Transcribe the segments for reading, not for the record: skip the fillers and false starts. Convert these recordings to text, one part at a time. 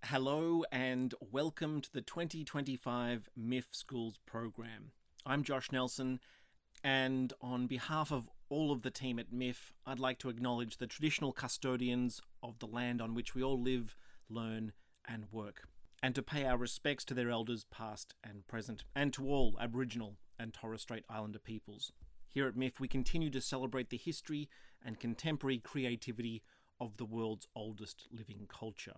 Hello and welcome to the 2025 MIFF Schools program. I'm Josh Nelson, and on behalf of all of the team at MIFF, I'd like to acknowledge the traditional custodians of the land on which we all live, learn and work, and to pay our respects to their elders past and present, and to all Aboriginal and Torres Strait Islander peoples. Here at MIFF, we continue to celebrate the history and contemporary creativity of the world's oldest living culture.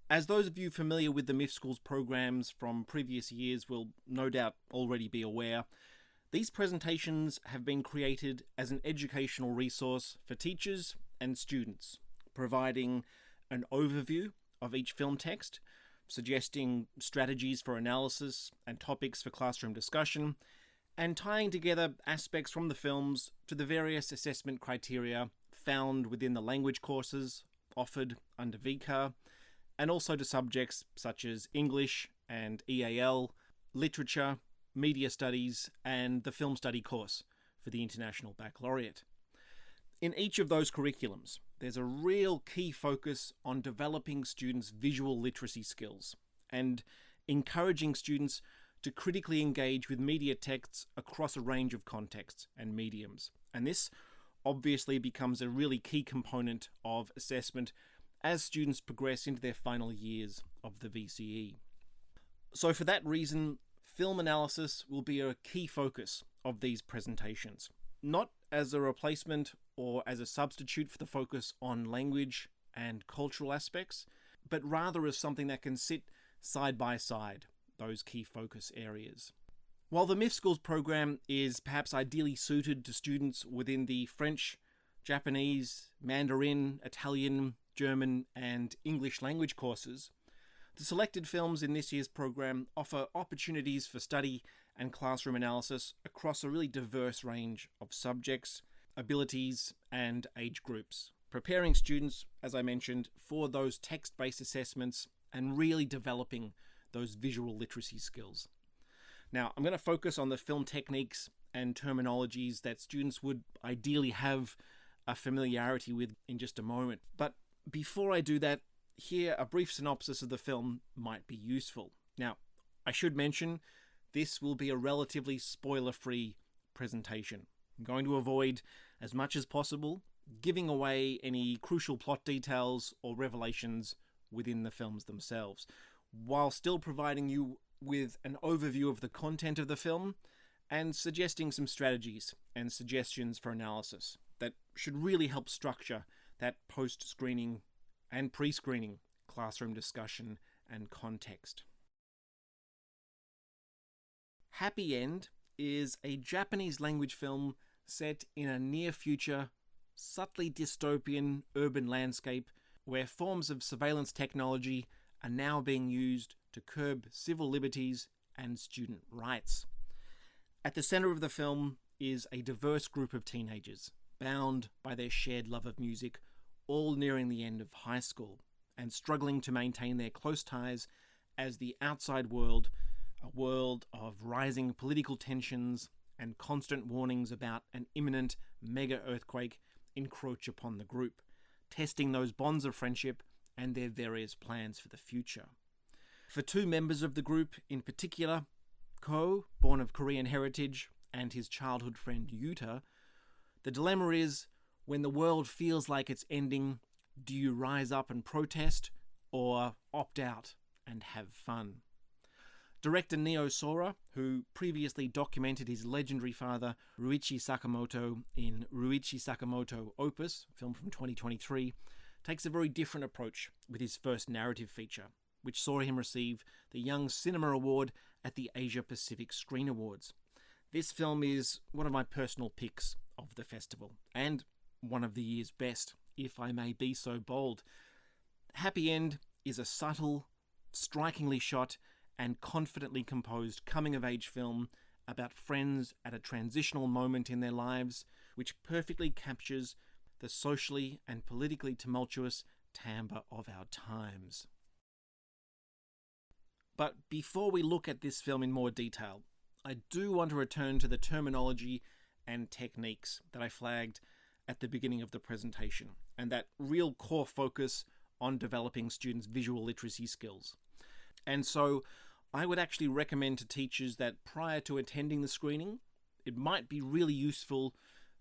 As those of you familiar with the MIFF Schools programs from previous years will no doubt already be aware, these presentations have been created as an educational resource for teachers and students, providing an overview of each film text, suggesting strategies for analysis and topics for classroom discussion, and tying together aspects from the films to the various assessment criteria found within the language courses offered under VCAR, and also to subjects such as English and EAL, literature, media studies, and the film study course for the International Baccalaureate. In each of those curriculums, there's a real key focus on developing students' visual literacy skills and encouraging students to critically engage with media texts across a range of contexts and mediums. And this obviously becomes a really key component of assessment as students progress into their final years of the VCE. So for that reason, film analysis will be a key focus of these presentations, not as a replacement or as a substitute for the focus on language and cultural aspects, but rather as something that can sit side by side those key focus areas. While the MIFF Schools program is perhaps ideally suited to students within the French, Japanese, Mandarin, Italian, German and English language courses, the selected films in this year's program offer opportunities for study and classroom analysis across a really diverse range of subjects, abilities and age groups, preparing students, as I mentioned, for those text-based assessments and really developing those visual literacy skills. Now, I'm going to focus on the film techniques and terminologies that students would ideally have a familiarity with in just a moment. But before I do that, here a brief synopsis of the film might be useful. Now, I should mention, this will be a relatively spoiler-free presentation. I'm going to avoid, as much as possible, giving away any crucial plot details or revelations within the films themselves, while still providing you with an overview of the content of the film and suggesting some strategies and suggestions for analysis that should really help structure that post-screening and pre-screening classroom discussion and context. Happyend is a Japanese language film set in a near-future, subtly dystopian urban landscape where forms of surveillance technology are now being used to curb civil liberties and student rights. At the center of the film is a diverse group of teenagers, bound by their shared love of music, all nearing the end of high school and struggling to maintain their close ties as the outside world, a world of rising political tensions and constant warnings about an imminent mega earthquake, encroach upon the group, testing those bonds of friendship and their various plans for the future. For two members of the group in particular, Ko, born of Korean heritage, and his childhood friend Yuta, the dilemma is, when the world feels like it's ending, do you rise up and protest or opt out and have fun? Director Neo Sora, who previously documented his legendary father Ryuichi Sakamoto in Ryuichi Sakamoto Opus, film from 2023, takes a very different approach with his first narrative feature, which saw him receive the Young Cinema Award at the Asia Pacific Screen Awards. This film is one of my personal picks of the festival, and one of the year's best, if I may be so bold. Happyend is a subtle, strikingly shot, and confidently composed coming-of-age film about friends at a transitional moment in their lives, which perfectly captures the socially and politically tumultuous timbre of our times. But before we look at this film in more detail, I do want to return to the terminology and techniques that I flagged at the beginning of the presentation, and that real core focus on developing students' visual literacy skills. And so I would actually recommend to teachers that prior to attending the screening, it might be really useful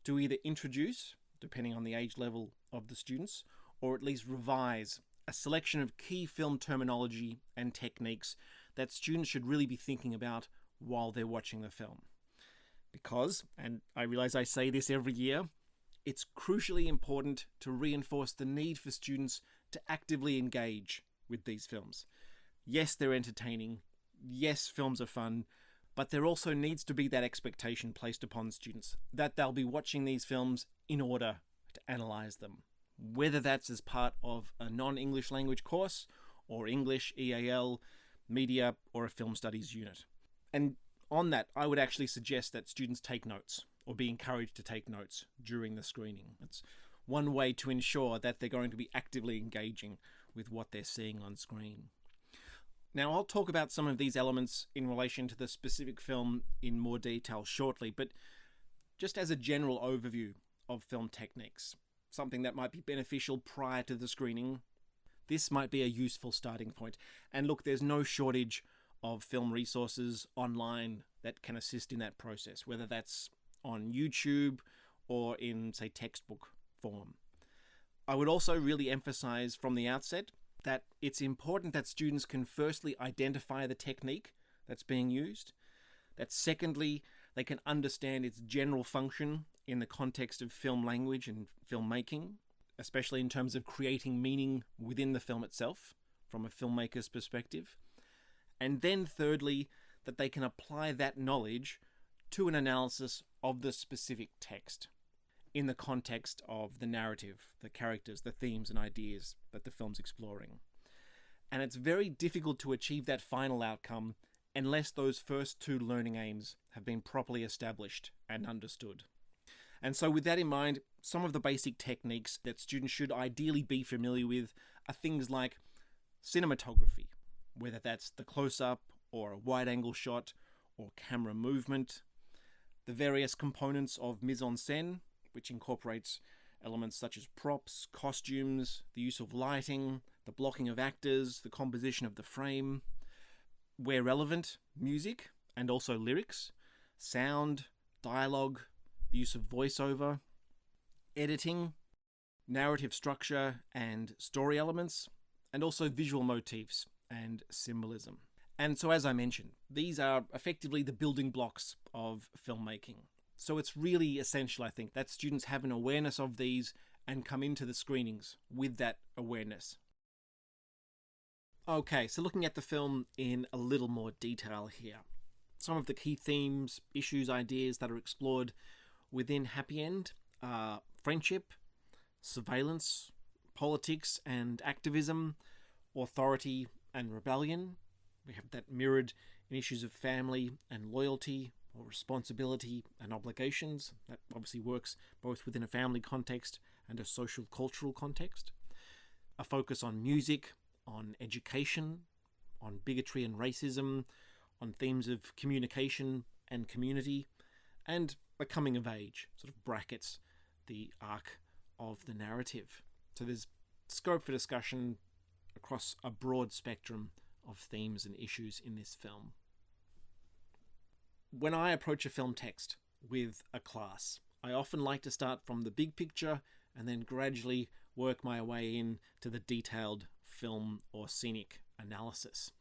to either introduce, depending on the age level of the students, or at least revise a selection of key film terminology and techniques that students should really be thinking about while they're watching the film. Because, and I realize I say this every year, it's crucially important to reinforce the need for students to actively engage with these films. Yes, they're entertaining. Yes, films are fun. But there also needs to be that expectation placed upon students that they'll be watching these films in order to analyze them. Whether that's as part of a non-English language course, or English, EAL, media, or a film studies unit. And on that, I would actually suggest that students take notes, or be encouraged to take notes during the screening. It's one way to ensure that they're going to be actively engaging with what they're seeing on screen. Now, I'll talk about some of these elements in relation to the specific film in more detail shortly, but just as a general overview of film techniques, something that might be beneficial prior to the screening, this might be a useful starting point. And look, there's no shortage of film resources online that can assist in that process, whether that's on YouTube or in, say, textbook form. I would also really emphasize from the outset that it's important that students can firstly identify the technique that's being used, that secondly, they can understand its general function in the context of film language and filmmaking, especially in terms of creating meaning within the film itself from a filmmaker's perspective. And then thirdly, that they can apply that knowledge to an analysis of the specific text in the context of the narrative, the characters, the themes and ideas that the film's exploring. And it's very difficult to achieve that final outcome unless those first two learning aims have been properly established and understood. And so with that in mind, some of the basic techniques that students should ideally be familiar with are things like cinematography, whether that's the close-up or a wide-angle shot or camera movement, the various components of mise-en-scène, which incorporates elements such as props, costumes, the use of lighting, the blocking of actors, the composition of the frame, where relevant, music and also lyrics, sound, dialogue, the use of voiceover, editing, narrative structure and story elements, and also visual motifs and symbolism. And so, as I mentioned, these are effectively the building blocks of filmmaking. So it's really essential, I think, that students have an awareness of these and come into the screenings with that awareness. Okay, so looking at the film in a little more detail here. Some of the key themes, issues, ideas that are explored within Happyend are friendship, surveillance, politics and activism, authority and rebellion. We have that mirrored in issues of family and loyalty, or responsibility and obligations. That obviously works both within a family context and a social cultural context. A focus on music, on education, on bigotry and racism, on themes of communication and community, and a coming of age, sort of brackets the arc of the narrative. So there's scope for discussion across a broad spectrum of themes and issues in this film. When I approach a film text with a class, I often like to start from the big picture and then gradually work my way in to the detailed film or scenic analysis.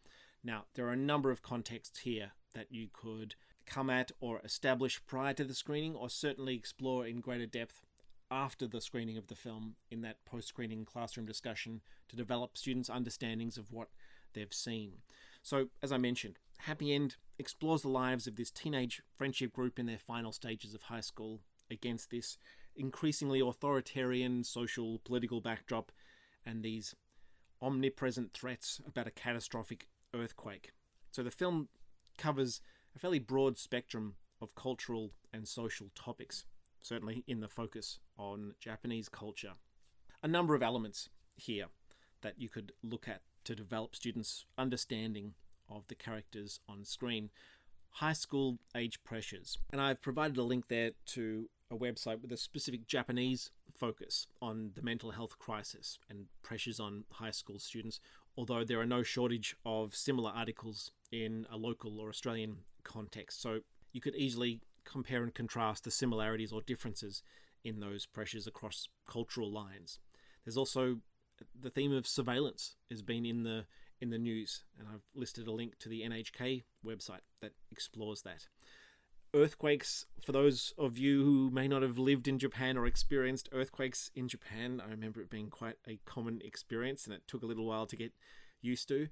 Now, there are a number of contexts here that you could come at or establish prior to the screening, or certainly explore in greater depth after the screening of the film in that post-screening classroom discussion to develop students' understandings of what they've seen. So, as I mentioned, Happyend explores the lives of this teenage friendship group in their final stages of high school against this increasingly authoritarian social political backdrop and these omnipresent threats about a catastrophic earthquake. So the film covers a fairly broad spectrum of cultural and social topics, certainly in the focus on Japanese culture. A number of elements here that you could look at to develop students' understanding of the characters on screen. High school age pressures. And I've provided a link there to a website with a specific Japanese focus on the mental health crisis and pressures on high school students, although there are no shortage of similar articles in a local or Australian context. So you could easily compare and contrast the similarities or differences in those pressures across cultural lines. There's also the theme of surveillance has been in the news, and I've listed a link to the NHK website that explores that. Earthquakes, for those of you who may not have lived in Japan or experienced earthquakes in Japan, I remember it being quite a common experience and it took a little while to get used to.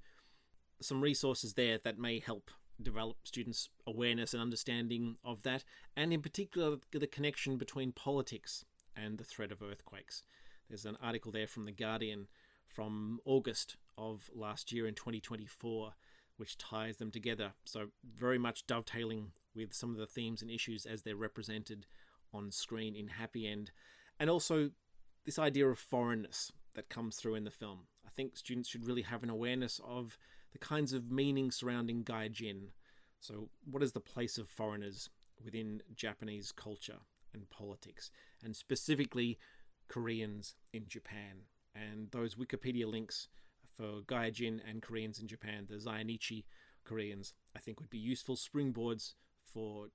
Some resources there that may help develop students' awareness and understanding of that, and in particular the connection between politics and the threat of earthquakes. There's an article there from The Guardian from August of last year in 2024, which ties them together. So very much dovetailing with some of the themes and issues as they're represented on screen in Happyend. And also this idea of foreignness that comes through in the film. I think students should really have an awareness of the kinds of meanings surrounding gaijin. So what is the place of foreigners within Japanese culture and politics, and specifically Koreans in Japan? And those Wikipedia links for gaijin and Koreans in Japan, the Zainichi Koreans, I think would be useful springboards for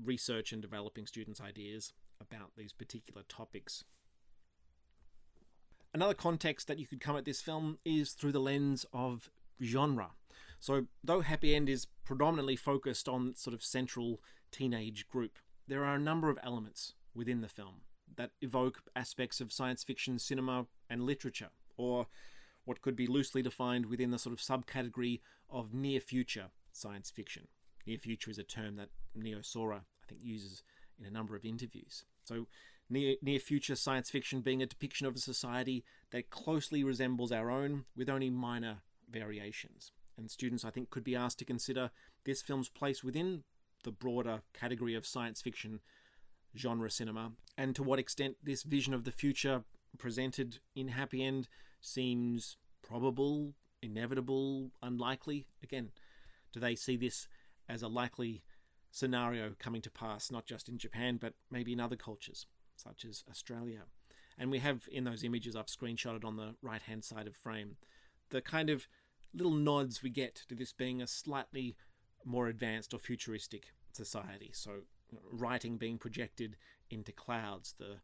research and developing students' ideas about these particular topics. Another context that you could come at this film is through the lens of genre. So though Happyend is predominantly focused on sort of central teenage group, there are a number of elements within the film that evoke aspects of science fiction, cinema and literature, or what could be loosely defined within the sort of subcategory of near-future science fiction. Near-future is a term that Neo Sora, I think, uses in a number of interviews. So near-future science fiction being a depiction of a society that closely resembles our own with only minor variations. And students, I think, could be asked to consider this film's place within the broader category of science fiction genre cinema, and to what extent this vision of the future presented in Happyend seems probable, inevitable, unlikely. Again, do they see this as a likely scenario coming to pass, not just in Japan, but maybe in other cultures, such as Australia? And we have in those images I've screenshotted on the right-hand side of frame, the kind of little nods we get to this being a slightly more advanced or futuristic society. So writing being projected into clouds, the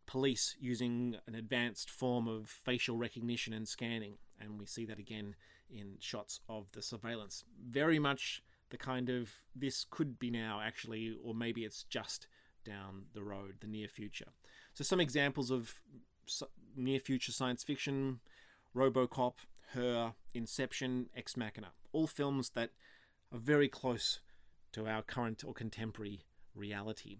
police using an advanced form of facial recognition and scanning, and we see that again in shots of the surveillance. Very much the kind of, this could be now actually, or maybe it's just down the road, the near future. So some examples of near future science fiction: RoboCop, Her, Inception, Ex Machina, all films that are very close to our current or contemporary reality.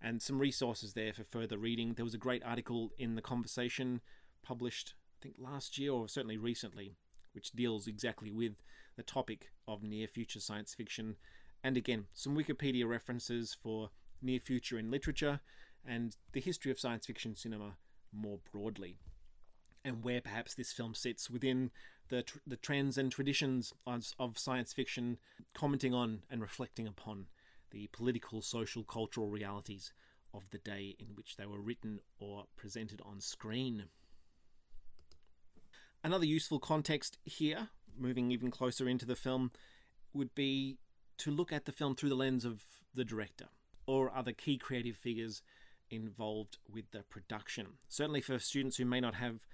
And some resources there for further reading. There was a great article in The Conversation published, I think last year or certainly recently, which deals exactly with the topic of near future science fiction. And again, some Wikipedia references for near future in literature and the history of science fiction cinema more broadly, and where perhaps this film sits within the trends and traditions of science fiction, commenting on and reflecting upon the political, social, cultural realities of the day in which they were written or presented on screen. Another useful context here, moving even closer into the film, would be to look at the film through the lens of the director or other key creative figures involved with the production. Certainly for students who may not have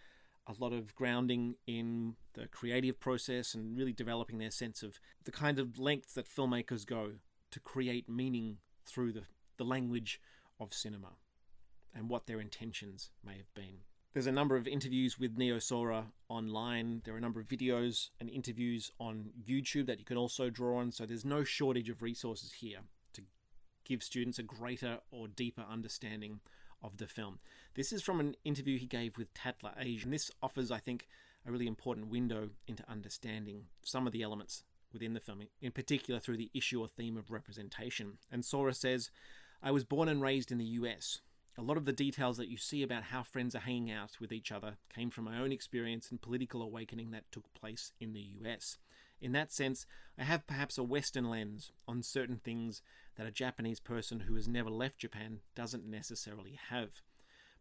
a lot of grounding in the creative process and really developing their sense of the kind of lengths that filmmakers go to create meaning through the language of cinema and what their intentions may have been. There's a number of interviews with Neo Sora online. There are a number of videos and interviews on YouTube that you can also draw on. So there's no shortage of resources here to give students a greater or deeper understanding of the film. This is from an interview he gave with Tatler Asia, and this offers, I think, a really important window into understanding some of the elements within the film, in particular through the issue or theme of representation. And Sora says, "I was born and raised in the US. A lot of the details that you see about how friends are hanging out with each other came from my own experience and political awakening that took place in the US. In that sense, I have perhaps a Western lens on certain things that a Japanese person who has never left Japan doesn't necessarily have.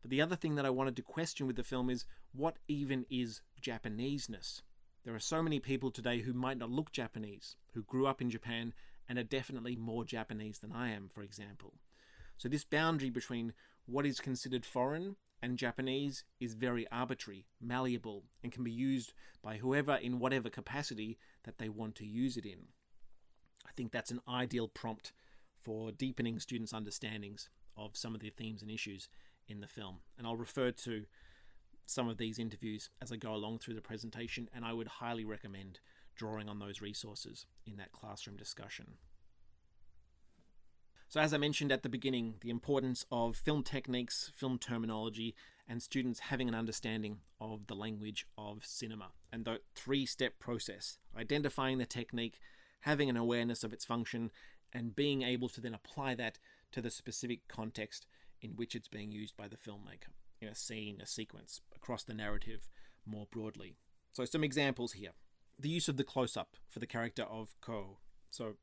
But the other thing that I wanted to question with the film is, what even is Japaneseness? There are so many people today who might not look Japanese, who grew up in Japan and are definitely more Japanese than I am, for example. So this boundary between what is considered foreign and Japanese is very arbitrary, malleable, and can be used by whoever in whatever capacity that they want to use it in. I think that's an ideal prompt for deepening students' understandings of some of the themes and issues in the film. And I'll refer to some of these interviews as I go along through the presentation, and I would highly recommend drawing on those resources in that classroom discussion. So as I mentioned at the beginning, the importance of film techniques, film terminology, and students having an understanding of the language of cinema. And the three-step process: identifying the technique, having an awareness of its function, and being able to then apply that to the specific context in which it's being used by the filmmaker, in a scene, a sequence, across the narrative more broadly. So some examples here. The use of the close-up for the character of Ko. So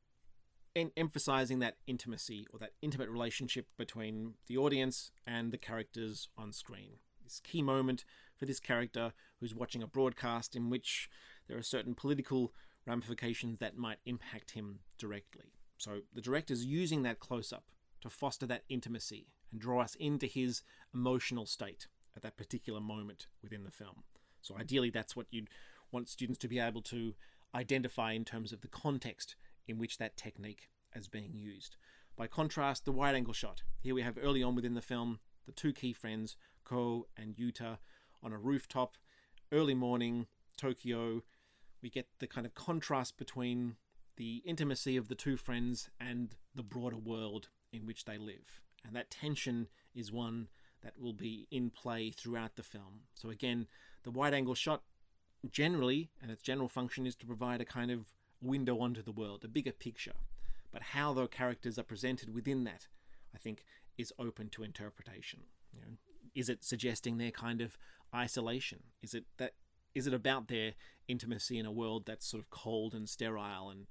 emphasizing that intimacy, or that intimate relationship between the audience and the characters on screen. This key moment for this character who's watching a broadcast in which there are certain political ramifications that might impact him directly. So the director's using that close-up to foster that intimacy and draw us into his emotional state at that particular moment within the film. So ideally that's what you'd want students to be able to identify in terms of the context in which that technique is being used. By contrast, the wide-angle shot. Here we have early on within the film the two key friends, Ko and Yuta, on a rooftop, early morning, Tokyo. We get the kind of contrast between the intimacy of the two friends and the broader world in which they live. And that tension is one that will be in play throughout the film. So again, the wide-angle shot generally, and its general function, is to provide a kind of window onto the world, a bigger picture. But how the characters are presented within that, I think, is open to interpretation. You know, is it suggesting their kind of isolation? Is it about their intimacy in a world that's sort of cold and sterile? And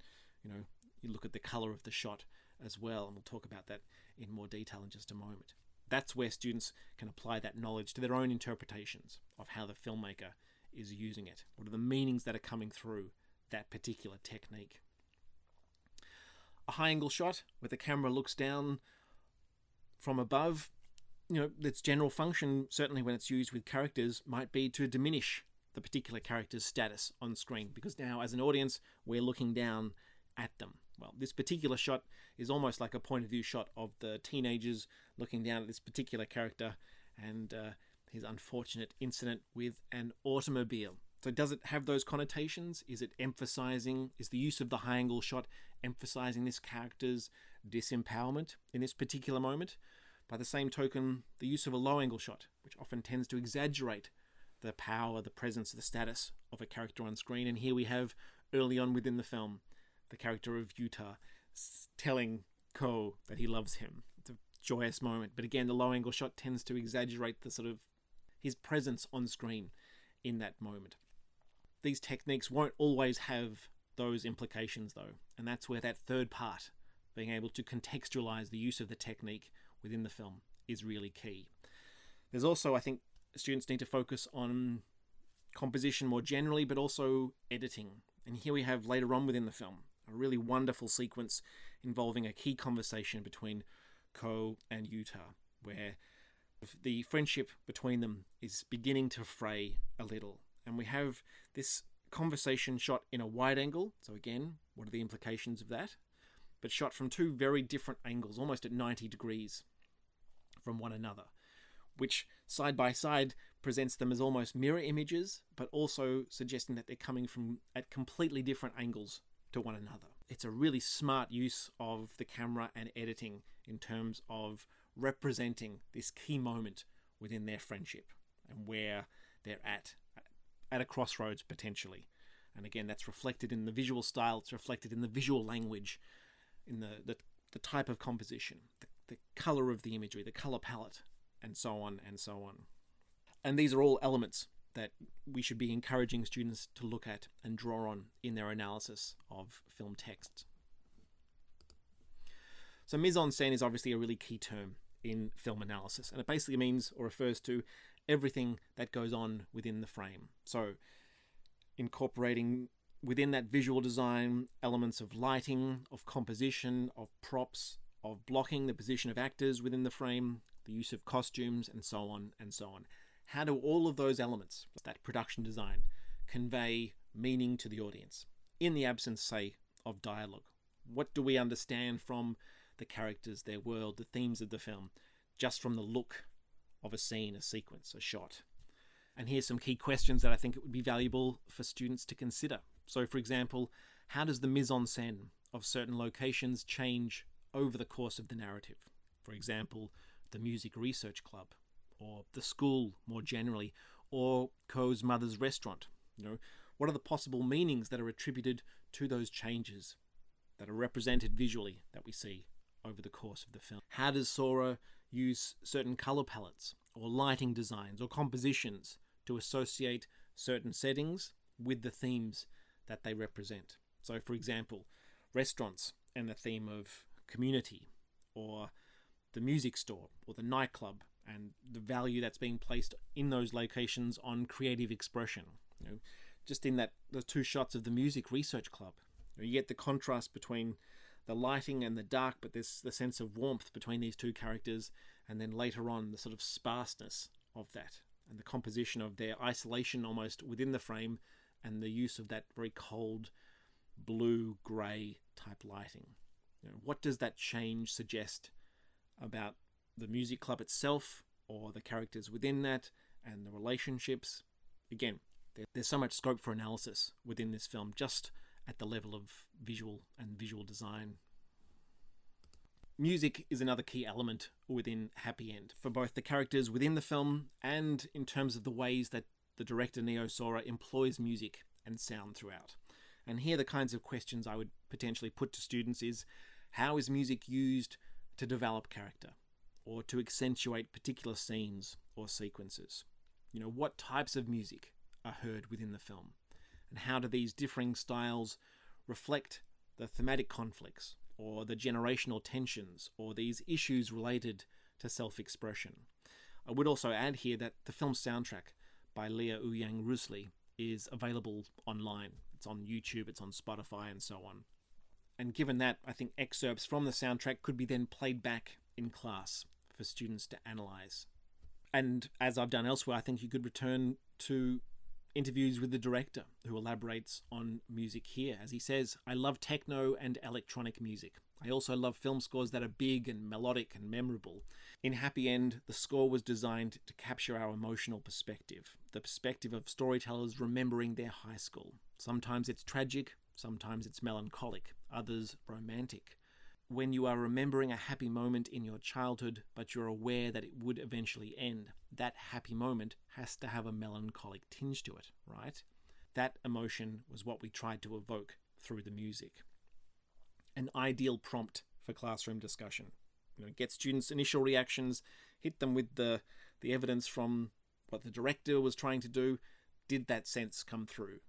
you look at the color of the shot as well, and we'll talk about that in more detail in just a moment. That's where students can apply that knowledge to their own interpretations of how the filmmaker is using it. What are the meanings that are coming through that particular technique? A high-angle shot where the camera looks down from above, its general function, certainly when it's used with characters, might be to diminish the particular character's status on screen, because now as an audience we're looking down at them. Well, this particular shot is almost like a point of view shot of the teenagers looking down at this particular character and his unfortunate incident with an automobile. So does it have those connotations? Is the use of the high angle shot emphasizing this character's disempowerment in this particular moment? By the same token, the use of a low angle shot, which often tends to exaggerate the power, the presence, the status of a character on screen. And here we have, early on within the film, the character of Yuta telling Ko that he loves him. It's a joyous moment. But again, the low angle shot tends to exaggerate the sort of his presence on screen in that moment. These techniques won't always have those implications though, and that's where that third part, being able to contextualize the use of the technique within the film, is really key. There's also, I think, students need to focus on composition more generally, but also editing. And here we have, later on within the film, a really wonderful sequence involving a key conversation between Ko and Yuta, where the friendship between them is beginning to fray a little. And we have this conversation shot in a wide angle. So again, what are the implications of that? But shot from two very different angles, almost at 90 degrees from one another, which side by side presents them as almost mirror images, but also suggesting that they're coming from at completely different angles to one another. It's a really smart use of the camera and editing in terms of representing this key moment within their friendship and where they're at a crossroads potentially. And again, that's reflected in the visual style, it's reflected in the visual language, in the type of composition, the color of the imagery, the color palette, and so on and so on. And these are all elements that we should be encouraging students to look at and draw on in their analysis of film texts. So mise-en-scène is obviously a really key term in film analysis. And it basically means or refers to everything that goes on within the frame. So incorporating within that visual design elements of lighting, of composition, of props, of blocking, the position of actors within the frame, the use of costumes, and so on and so on. How do all of those elements, that production design, convey meaning to the audience in the absence, say, of dialogue? What do we understand from the characters, their world, the themes of the film, just from the look of a scene, a sequence, a shot? And here's some key questions that I think it would be valuable for students to consider. So, for example, how does the mise-en-scène of certain locations change over the course of the narrative? For example, the Music Research Club, or the school more generally, or Ko's mother's restaurant. What are the possible meanings that are attributed to those changes that are represented visually that we see over the course of the film? How does Sora use certain color palettes or lighting designs or compositions to associate certain settings with the themes that they represent? So, for example, restaurants and the theme of community, or the music store or the nightclub and the value that's being placed in those locations on creative expression. Just in the two shots of the Music Research Club, you get the contrast between the lighting and the dark, but there's the sense of warmth between these two characters, and then later on the sort of sparseness of that and the composition of their isolation almost within the frame, and the use of that very cold blue grey type lighting. What does that change suggest about the music club itself, or the characters within that, and the relationships? Again, there's so much scope for analysis within this film, just at the level of visual and visual design. Music is another key element within Happyend, for both the characters within the film and in terms of the ways that the director Neo Sora employs music and sound throughout. And here the kinds of questions I would potentially put to students is, how is music used to develop character or to accentuate particular scenes or sequences? What types of music are heard within the film, and how do these differing styles reflect the thematic conflicts or the generational tensions or these issues related to self-expression? I would also add here that the film's soundtrack by Leah Ouyang Rusli is available online. It's on YouTube, it's on Spotify, and so on. And given that, I think excerpts from the soundtrack could be then played back in class for students to analyse. And as I've done elsewhere, I think you could return to interviews with the director, who elaborates on music here. As he says, "I love techno and electronic music. I also love film scores that are big and melodic and memorable. In Happyend, the score was designed to capture our emotional perspective, the perspective of storytellers remembering their high school. Sometimes it's tragic, sometimes it's melancholic, others romantic. When you are remembering a happy moment in your childhood, but you're aware that it would eventually end, that happy moment has to have a melancholic tinge to it, right? That emotion was what we tried to evoke through the music." An ideal prompt for classroom discussion. Get students' initial reactions, hit them with the evidence from what the director was trying to do. Did that sense come through?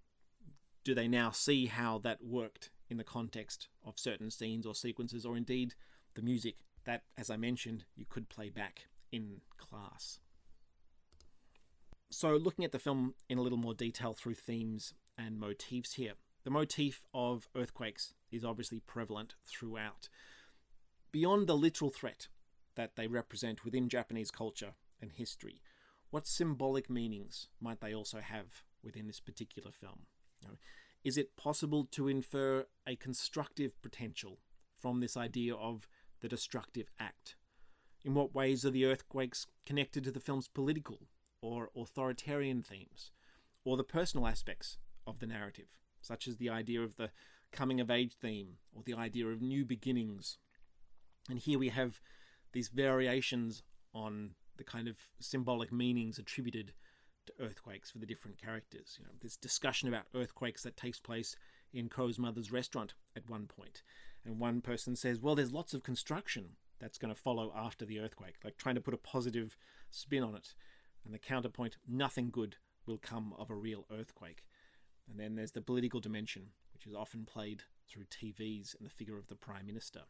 Do they now see how that worked in the context of certain scenes or sequences, or indeed the music that, as I mentioned, you could play back in class? So looking at the film in a little more detail through themes and motifs here. The motif of earthquakes is obviously prevalent throughout. Beyond the literal threat that they represent within Japanese culture and history, what symbolic meanings might they also have within this particular film? Is it possible to infer a constructive potential from this idea of the destructive act? In what ways are the earthquakes connected to the film's political or authoritarian themes, or the personal aspects of the narrative, such as the idea of the coming-of-age theme or the idea of new beginnings? And here we have these variations on the kind of symbolic meanings attributed to earthquakes for the different characters. This discussion about earthquakes that takes place in Ko's mother's restaurant at one point. And one person says, well, there's lots of construction that's going to follow after the earthquake, like trying to put a positive spin on it. And the counterpoint, nothing good will come of a real earthquake. And then there's the political dimension, which is often played through TVs and the figure of the Prime Minister.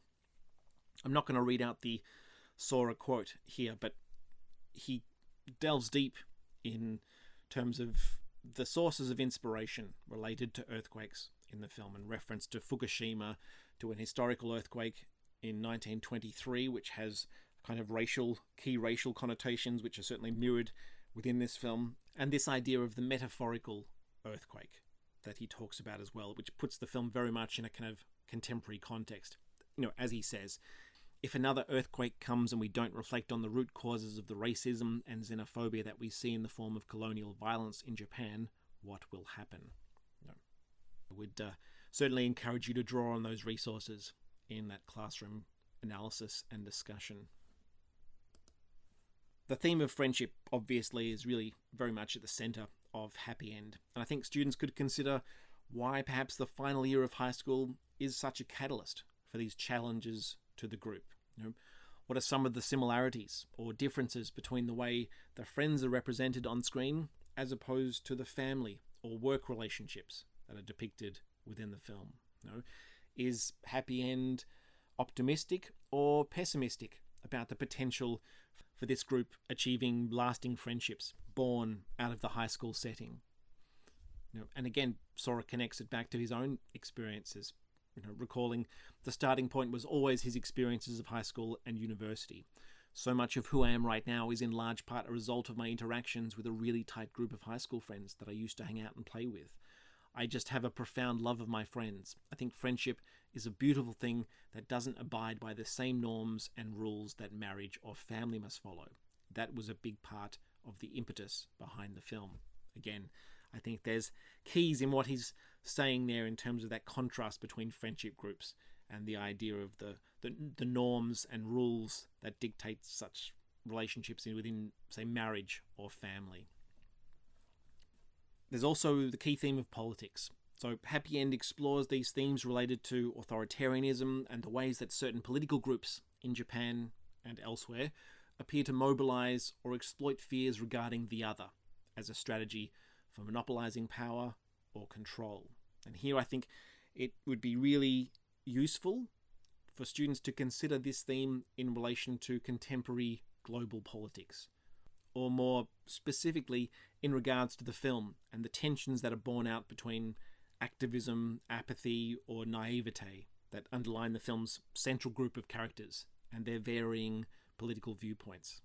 I'm not going to read out the Sora quote here, but he delves deep in terms of the sources of inspiration related to earthquakes in the film, and reference to Fukushima, to an historical earthquake in 1923, which has kind of key racial connotations, which are certainly mirrored within this film, and this idea of the metaphorical earthquake that he talks about as well, which puts the film very much in a kind of contemporary context. As he says, if another earthquake comes and we don't reflect on the root causes of the racism and xenophobia that we see in the form of colonial violence in Japan, what will happen? I would certainly encourage you to draw on those resources in that classroom analysis and discussion. The theme of friendship, obviously, is really very much at the centre of Happyend, and I think students could consider why perhaps the final year of high school is such a catalyst for these challenges to the group. What are some of the similarities or differences between the way the friends are represented on screen as opposed to the family or work relationships that are depicted within the film? Is Happyend optimistic or pessimistic about the potential for this group achieving lasting friendships born out of the high school setting? And again, Sora connects it back to his own experiences, recalling the starting point was always his experiences of high school and university. So much of who I am right now is in large part a result of my interactions with a really tight group of high school friends that I used to hang out and play with. I just have a profound love of my friends. I think friendship is a beautiful thing that doesn't abide by the same norms and rules that marriage or family must follow. That was a big part of the impetus behind the film. Again, I think there's keys in what he's saying there in terms of that contrast between friendship groups and the idea of the norms and rules that dictate such relationships within, say, marriage or family. There's also the key theme of politics. So Happyend explores these themes related to authoritarianism and the ways that certain political groups in Japan and elsewhere appear to mobilize or exploit fears regarding the other as a strategy for monopolizing power or control. And here I think it would be really useful for students to consider this theme in relation to contemporary global politics, or more specifically in regards to the film and the tensions that are borne out between activism, apathy, or naivete that underline the film's central group of characters and their varying political viewpoints.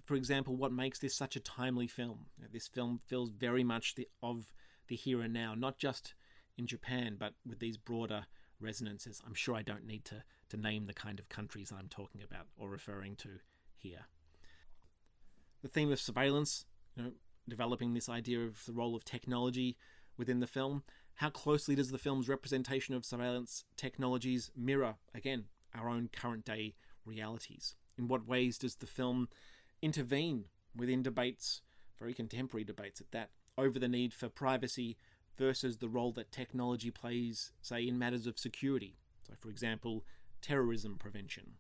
For example, what makes this such a timely film? This film feels very much of the here and now, not just in Japan, but with these broader resonances. I'm sure I don't need to name the kind of countries I'm talking about or referring to here. The theme of surveillance, developing this idea of the role of technology within the film. How closely does the film's representation of surveillance technologies mirror, again, our own current day realities? In what ways does the film intervene within debates, very contemporary debates at that, over the need for privacy versus the role that technology plays, say, in matters of security? So, for example, terrorism prevention.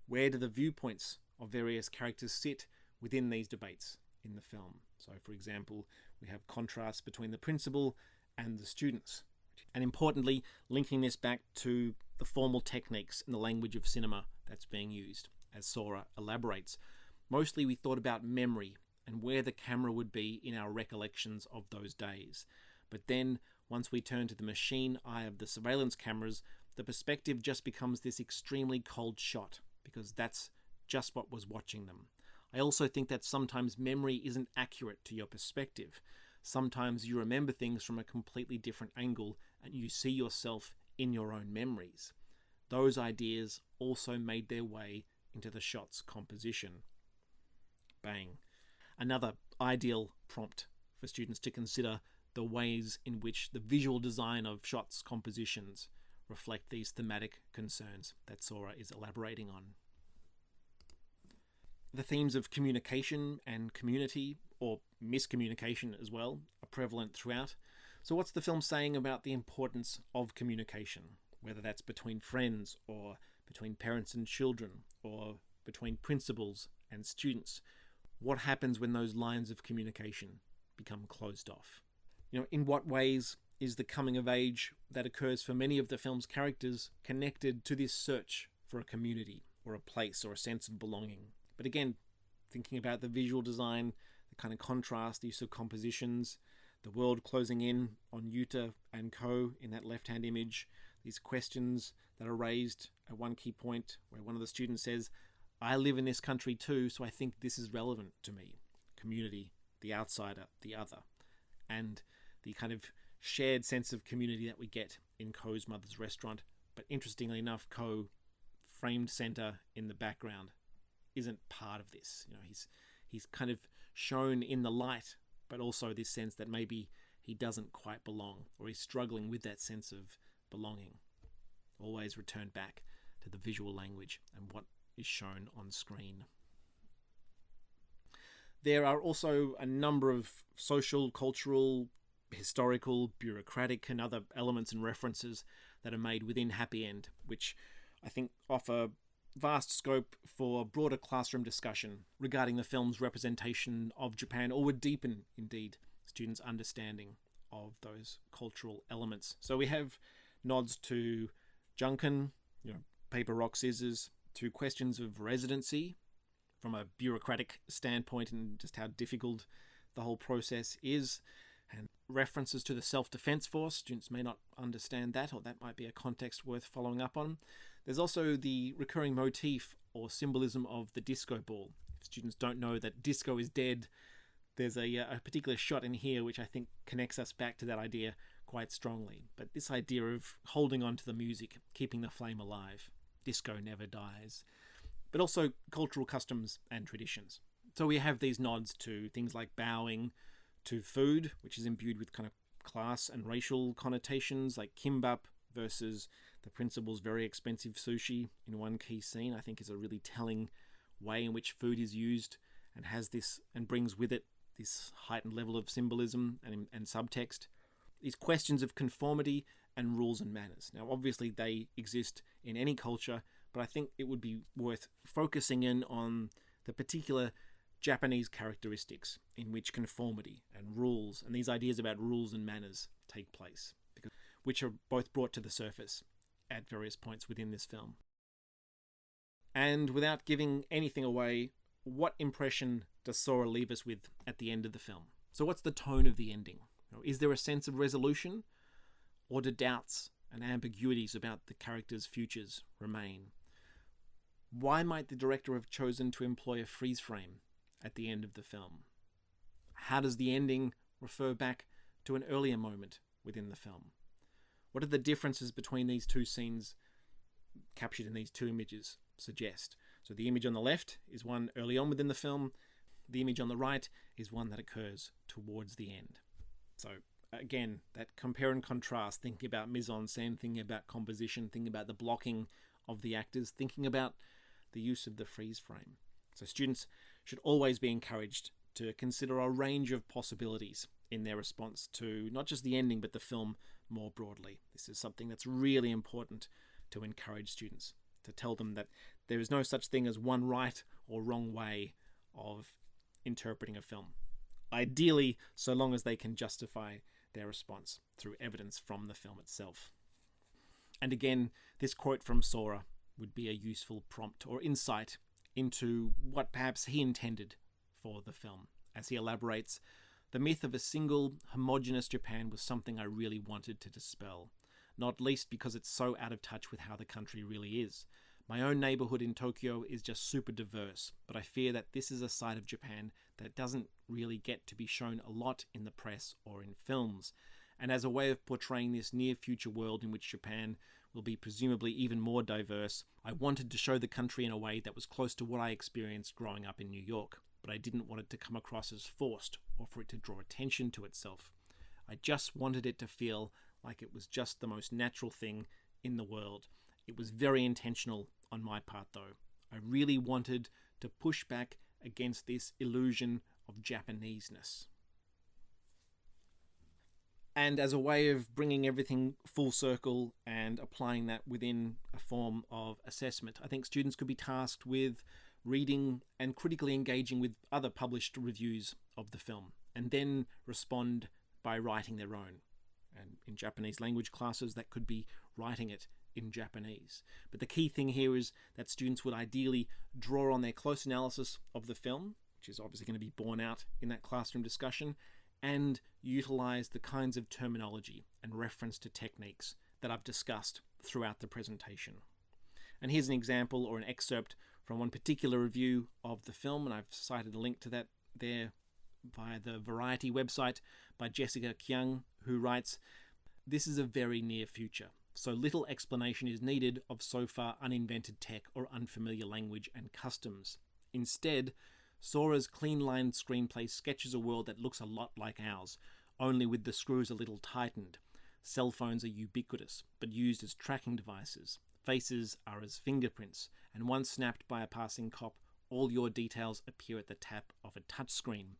Where do the viewpoints of various characters sit within these debates in the film? So, for example, we have contrasts between the principal and the students. And importantly, linking this back to the formal techniques in the language of cinema that's being used, as Sora elaborates. Mostly we thought about memory and where the camera would be in our recollections of those days. But then, once we turn to the machine eye of the surveillance cameras, the perspective just becomes this extremely cold shot, because that's just what was watching them. I also think that sometimes memory isn't accurate to your perspective. Sometimes you remember things from a completely different angle and you see yourself in your own memories. Those ideas also made their way into the shot's composition. Bang. Another ideal prompt for students to consider the ways in which the visual design of shots' compositions reflect these thematic concerns that Sora is elaborating on. The themes of communication and community, or miscommunication as well, are prevalent throughout. So what's the film saying about the importance of communication, whether that's between friends or between parents and children or between principals and students? What happens when those lines of communication become closed off? In what ways is the coming of age that occurs for many of the film's characters connected to this search for a community or a place or a sense of belonging. But again, thinking about the visual design, the kind of contrast, the use of compositions, the world closing in on Yuta and Ko in that left-hand image, these questions that are raised at one key point where one of the students says, I live in this country too, so I think this is relevant to me. Community, the outsider, the other. And the kind of shared sense of community that we get in Ko's mother's restaurant. But interestingly enough, Ko, framed center in the background, isn't part of this. You know, he's kind of shown in the light, but also this sense that maybe he doesn't quite belong, or he's struggling with that sense of belonging. Always return back to the visual language and what is shown on screen. There are also a number of social, cultural, historical, bureaucratic and other elements and references that are made within Happyend, which I think offer vast scope for broader classroom discussion regarding the film's representation of Japan, or would deepen, indeed, students' understanding of those cultural elements. So we have nods to Junkin, paper, rock, scissors, to questions of residency from a bureaucratic standpoint and just how difficult the whole process is, and references to the self-defense force. Students may not understand that, or that might be a context worth following up on. There's also the recurring motif or symbolism of the disco ball. If students don't know that disco is dead, there's a particular shot in here which I think connects us back to that idea quite strongly. But this idea of holding on to the music, keeping the flame alive. Disco never dies. But also cultural customs and traditions. So we have these nods to things like bowing, to food, which is imbued with kind of class and racial connotations, like kimbap versus the principal's very expensive sushi in one key scene, I think is a really telling way in which food is used and has this, and brings with it this heightened level of symbolism and subtext. These questions of conformity and rules and manners. Now, obviously they exist in any culture, but I think it would be worth focusing in on the particular Japanese characteristics in which conformity and rules and these ideas about rules and manners take place, which are both brought to the surface at various points within this film. And without giving anything away, what impression does Sora leave us with at the end of the film? So what's the tone of the ending? Is there a sense of resolution, or do doubts and ambiguities about the characters' futures remain? Why might the director have chosen to employ a freeze frame at the end of the film? How does the ending refer back to an earlier moment within the film? What do the differences between these two scenes captured in these two images suggest? So the image on the left is one early on within the film. The image on the right is one that occurs towards the end. So again, that compare and contrast, thinking about mise-en-scène, thinking about composition, thinking about the blocking of the actors, thinking about the use of the freeze frame. So students should always be encouraged to consider a range of possibilities in their response to not just the ending, but the film more broadly. This is something that's really important to encourage students, to tell them that there is no such thing as one right or wrong way of interpreting a film. Ideally, so long as they can justify their response through evidence from the film itself. And again, this quote from Sora would be a useful prompt or insight into what perhaps he intended for the film. As he elaborates, the myth of a single, homogenous Japan was something I really wanted to dispel, not least because it's so out of touch with how the country really is. My own neighborhood in Tokyo is just super diverse, but I fear that this is a side of Japan that doesn't really get to be shown a lot in the press or in films. And as a way of portraying this near future world in which Japan will be presumably even more diverse, I wanted to show the country in a way that was close to what I experienced growing up in New York, but I didn't want it to come across as forced or for it to draw attention to itself. I just wanted it to feel like it was just the most natural thing in the world. It was very intentional on my part though. I really wanted to push back against this illusion of Japaneseness. And as a way of bringing everything full circle and applying that within a form of assessment, I think students could be tasked with reading and critically engaging with other published reviews of the film, and then respond by writing their own. And in Japanese language classes, that could be writing it in Japanese. But the key thing here is that students would ideally draw on their close analysis of the film, which is obviously going to be borne out in that classroom discussion, and utilize the kinds of terminology and reference to techniques that I've discussed throughout the presentation. And here's an example or an excerpt from one particular review of the film, and I've cited a link to that there via the Variety website by Jessica Kyung, who writes, "This is a very near future, so little explanation is needed of so far uninvented tech or unfamiliar language and customs. Instead, Sora's clean-lined screenplay sketches a world that looks a lot like ours, only with the screws a little tightened. Cell phones are ubiquitous, but used as tracking devices. Faces are as fingerprints, and once snapped by a passing cop, all your details appear at the tap of a touchscreen."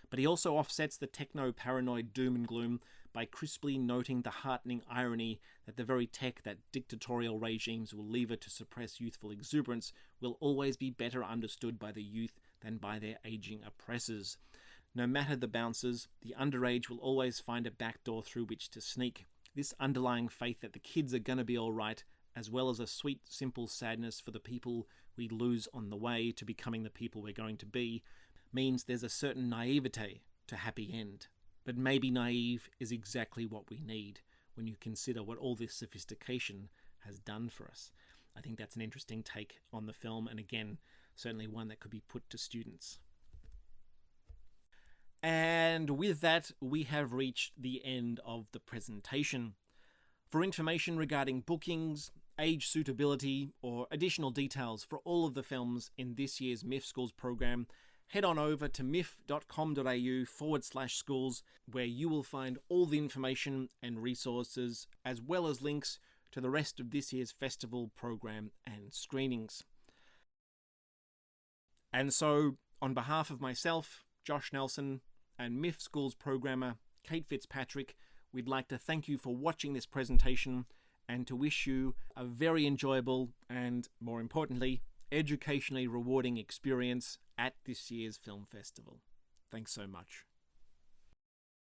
But he also offsets the techno-paranoid doom and gloom by crisply noting the heartening irony that the very tech that dictatorial regimes will lever to suppress youthful exuberance will always be better understood by the youth than by their aging oppressors. No matter the bouncers, the underage will always find a backdoor through which to sneak. This underlying faith that the kids are going to be all right, as well as a sweet, simple sadness for the people we lose on the way to becoming the people we're going to be, means there's a certain naivete to Happyend. But maybe naive is exactly what we need when you consider what all this sophistication has done for us. I think that's an interesting take on the film, and again, certainly one that could be put to students. And with that, we have reached the end of the presentation. For information regarding bookings, age suitability, or additional details for all of the films in this year's MIFF Schools program, head on over to miff.com.au/schools, where you will find all the information and resources, as well as links to the rest of this year's festival program and screenings. And so, on behalf of myself, Josh Nelson, and MIFF Schools programmer Kate Fitzpatrick, we'd like to thank you for watching this presentation and to wish you a very enjoyable and, more importantly, educationally rewarding experience at this year's film festival. Thanks so much.